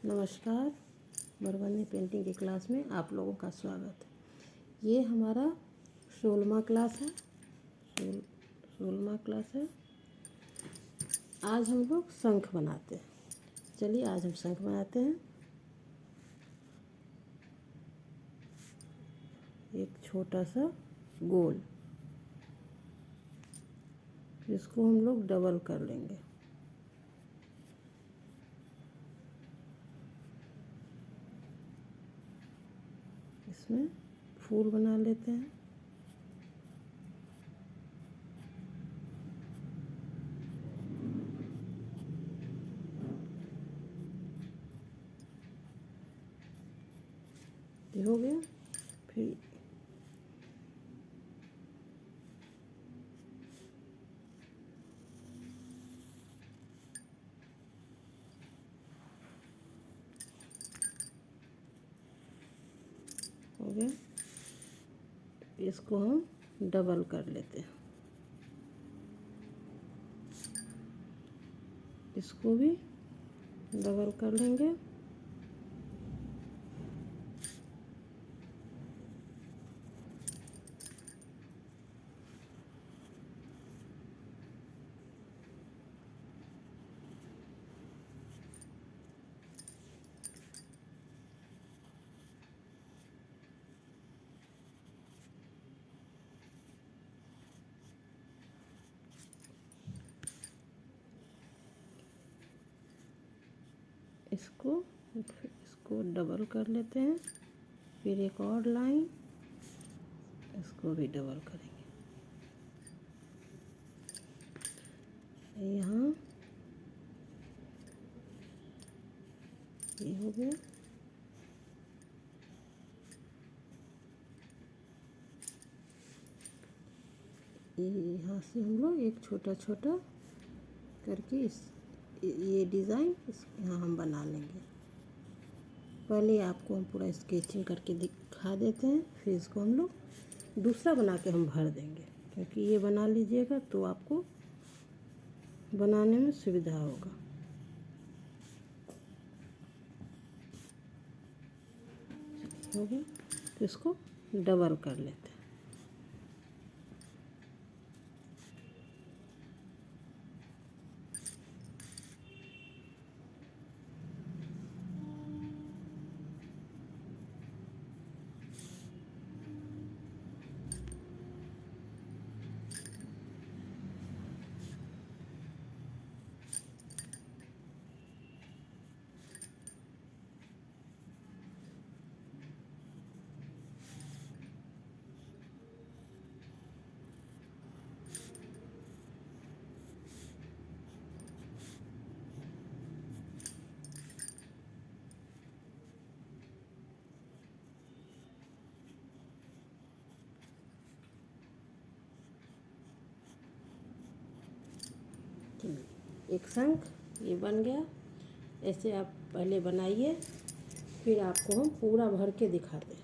नमस्कार। मरवन्नी पेंटिंग की क्लास में आप लोगों का स्वागत है। ये हमारा 16वां क्लास है। 16वां क्लास है। आज हम लोग शंख बनाते हैं। चलिए आज हम शंख बनाते हैं। एक छोटा सा गोल, इसको हम लोग डबल कर लेंगे। इसमें फूल बना लेते हैं। ये हो गया। फिर हो गया। इसको हम डबल कर लेते हैं। इसको भी डबल कर लेंगे। इसको डबल कर लेते हैं। फिर एक और लाइन, इसको भी डबल करेंगे। यहाँ ये हो गया। यहाँ से हम लोग एक छोटा छोटा करके ये डिज़ाइन यहाँ हम बना लेंगे। पहले आपको हम पूरा स्केचिंग करके दिखा देते हैं, फिर इसको हम लोग दूसरा बना के हम भर देंगे, क्योंकि ये बना लीजिएगा तो आपको बनाने में सुविधा होगा। हो गया। तो इसको डबल कर लेते हैं। एक शंख ये बन गया। ऐसे आप पहले बनाइए, फिर आपको हम पूरा भर के दिखाते हैं।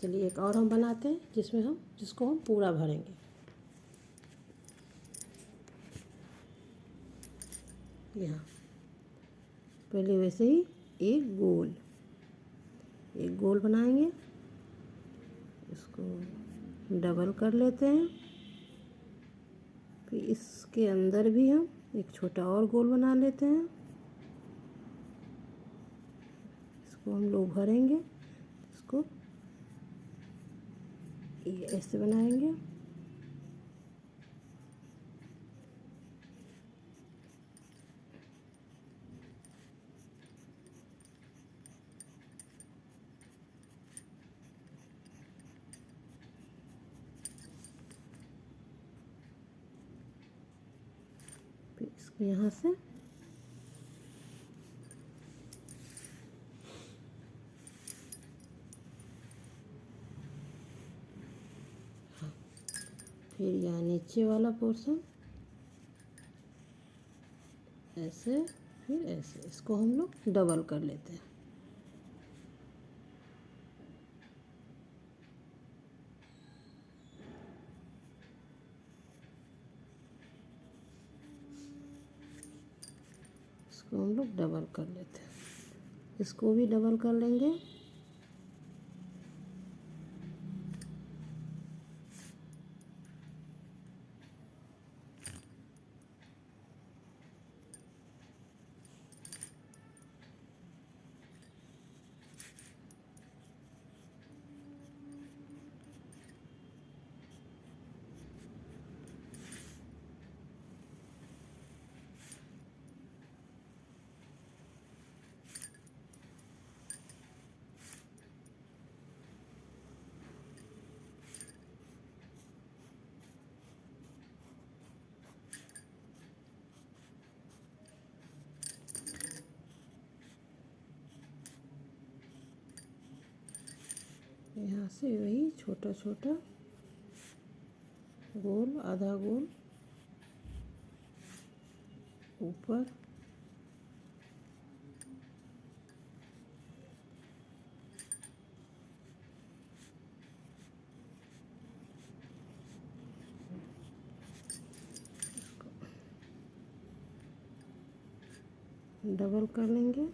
चलिए एक और हम बनाते हैं जिसको हम पूरा भरेंगे। यहाँ पहले वैसे ही एक गोल बनाएंगे। इसको डबल कर लेते हैं। फिर इसके अंदर भी हम एक छोटा और गोल बना लेते हैं। इसको हम लोग भरेंगे। इसको ये ऐसे बनाएंगे। फिर इसको यहाँ से फिर यहाँ नीचे वाला पोर्शन ऐसे, फिर ऐसे, इसको हम लोग डबल कर लेते हैं। इसको हम लोग डबल कर लेते हैं। इसको भी डबल कर लेंगे। यहाँ से वही छोटा छोटा गोल, आधा गोल ऊपर, डबल कर लेंगे।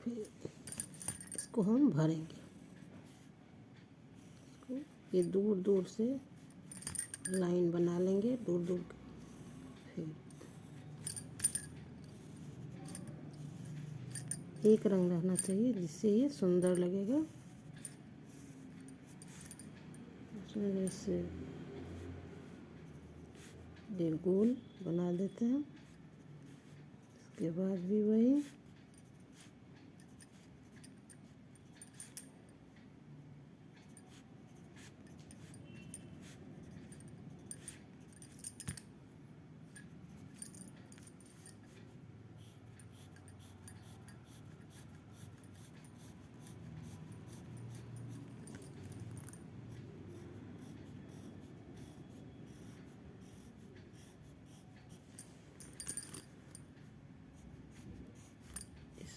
फिर इसको हम भरेंगे। इसको ये दूर दूर से लाइन बना लेंगे, दूर दूर। फिर एक रंग रहना चाहिए जिससे ये सुंदर लगेगा। उसमें जैसे ये गोल बना देते हैं। इसके बाद भी वही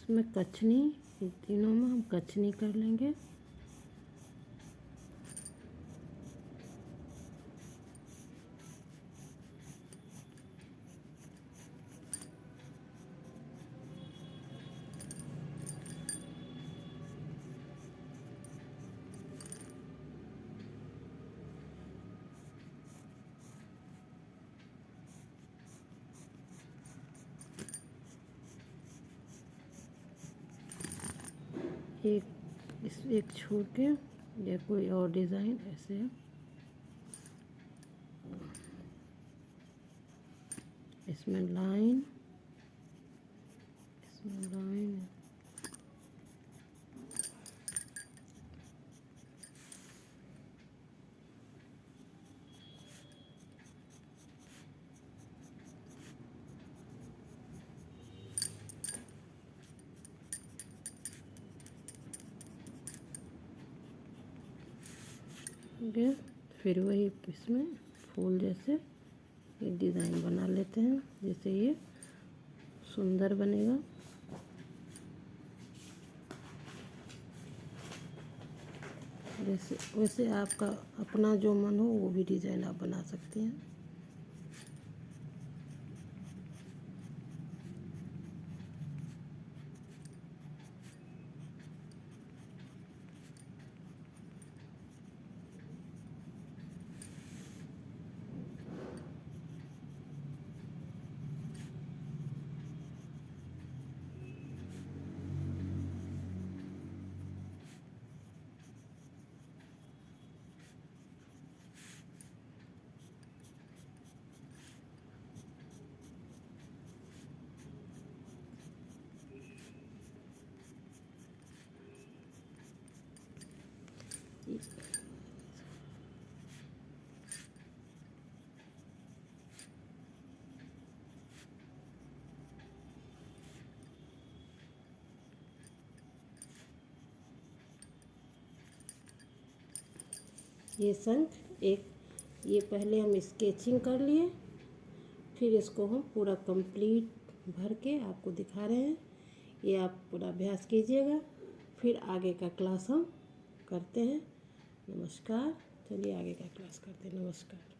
इसमें कचनी, इन तीनों में हम कचनी कर लेंगे। एक छोड़ के या कोई और डिज़ाइन ऐसे इसमें लाइन, इसमें लाइन गया। फिर वही इसमें फूल जैसे एक डिज़ाइन बना लेते हैं, जैसे ये सुंदर बनेगा। जैसे वैसे आपका अपना जो मन हो वो भी डिज़ाइन आप बना सकती हैं। ये शंख एक, ये पहले हम स्केचिंग कर लिए, फिर इसको हम पूरा कंप्लीट भर के आपको दिखा रहे हैं। ये आप पूरा अभ्यास कीजिएगा, फिर आगे का क्लास हम करते हैं। नमस्कार। चलिए आगे का क्लास करते हैं। नमस्कार।